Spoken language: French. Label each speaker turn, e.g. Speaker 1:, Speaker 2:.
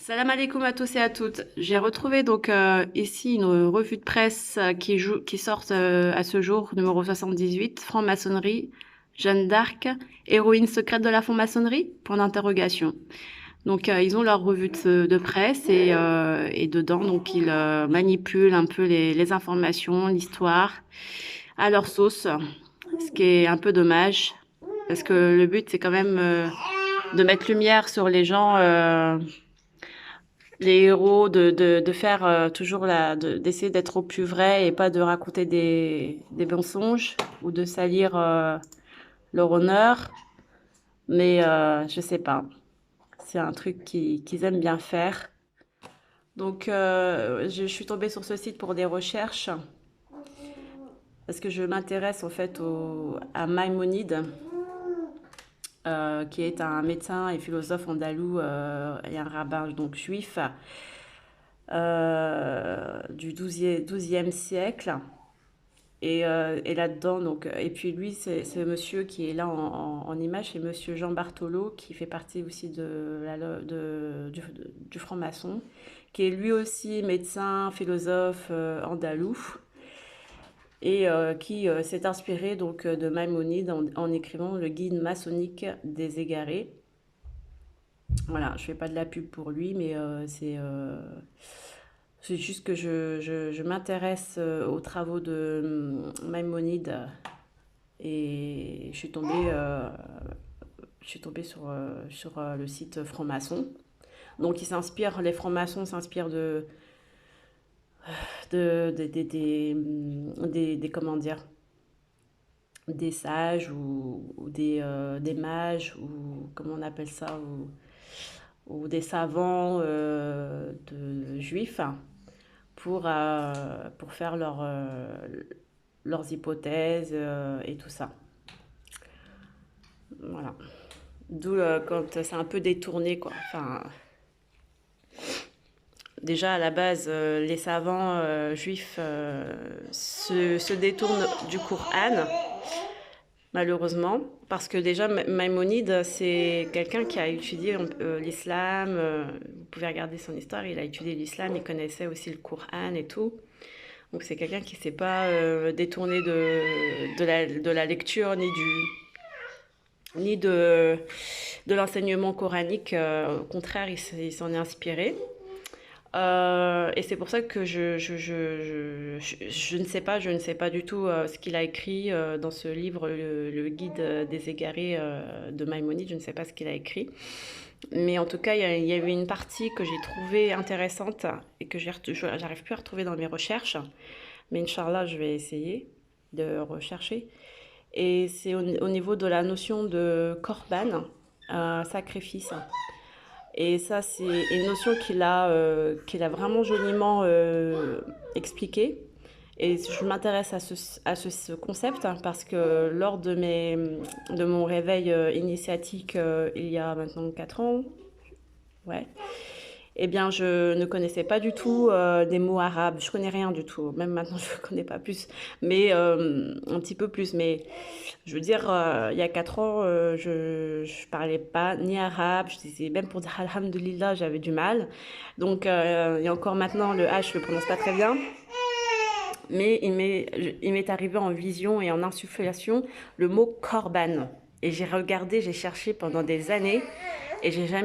Speaker 1: Salam alaikum à tous et à toutes. J'ai retrouvé donc ici une revue de presse qui sort à ce jour, numéro 78, franc-maçonnerie, Jeanne d'Arc, héroïne secrète de la franc-maçonnerie, point d'interrogation. Donc ils ont leur revue de presse et dedans donc ils manipulent un peu les informations, l'histoire à leur sauce, ce qui est un peu dommage parce que le but c'est quand même de mettre lumière sur les gens. Les héros, de faire toujours d'essayer d'être au plus vrai et pas de raconter des mensonges ou de salir leur honneur. Mais je sais pas. C'est un truc qu'ils aiment bien faire. Donc je suis tombée sur ce site pour des recherches parce que je m'intéresse en fait à Maïmonide, qui est un médecin et philosophe andalou et un rabbin donc juif du 12e siècle. Et là-dedans, donc, et puis lui, c'est ce monsieur qui est là en image, c'est monsieur Jean Barthelot, qui fait partie aussi du franc-maçon, qui est lui aussi médecin, philosophe andalou, et qui s'est inspiré donc de Maïmonide en écrivant le guide maçonnique des égarés. Voilà, je fais pas de la pub pour lui, mais c'est juste que je m'intéresse aux travaux de Maïmonide et je suis tombée sur le site franc-maçon. Donc les francs-maçons s'inspirent comment dire, des sages ou des mages ou comment on appelle ça, ou des savants juifs pour faire leurs hypothèses et tout ça. Voilà. D'où quand c'est un peu détourné, quoi. Enfin, déjà à la base, les savants juifs se détournent du Coran, malheureusement, parce que déjà Maïmonide, c'est quelqu'un qui a étudié l'islam. Vous pouvez regarder son histoire, il a étudié l'islam, il connaissait aussi le Coran et tout. Donc c'est quelqu'un qui ne s'est pas détourné de la lecture ni de l'enseignement coranique. Au contraire, il s'en est inspiré. Et c'est pour ça que je ne sais pas du tout ce qu'il a écrit dans ce livre, le guide des égarés de Maïmonide. Je ne sais pas ce qu'il a écrit. Mais en tout cas, il y avait une partie que j'ai trouvée intéressante et que j'arrive plus à retrouver dans mes recherches. Mais Inch'Allah, je vais essayer de rechercher. Et c'est au niveau de la notion de korban, sacrifice. Et ça, c'est une notion qu'il a vraiment joliment expliquée. Et je m'intéresse à ce concept parce que lors de mon réveil initiatique il y a maintenant 4 ans, ouais, eh bien, je ne connaissais pas du tout des mots arabes. Je connais rien du tout. Même maintenant, je ne connais pas plus. Mais un petit peu plus. Mais je veux dire, il y a 4 ans, je parlais pas ni arabe. Je disais, même pour dire Alhamdulillah, j'avais du mal. Donc, et encore maintenant, le H, je ne le prononce pas très bien. Mais il m'est arrivé en vision et en insufflation le mot korban. Et j'ai regardé, j'ai cherché pendant des années. Et j'ai jamais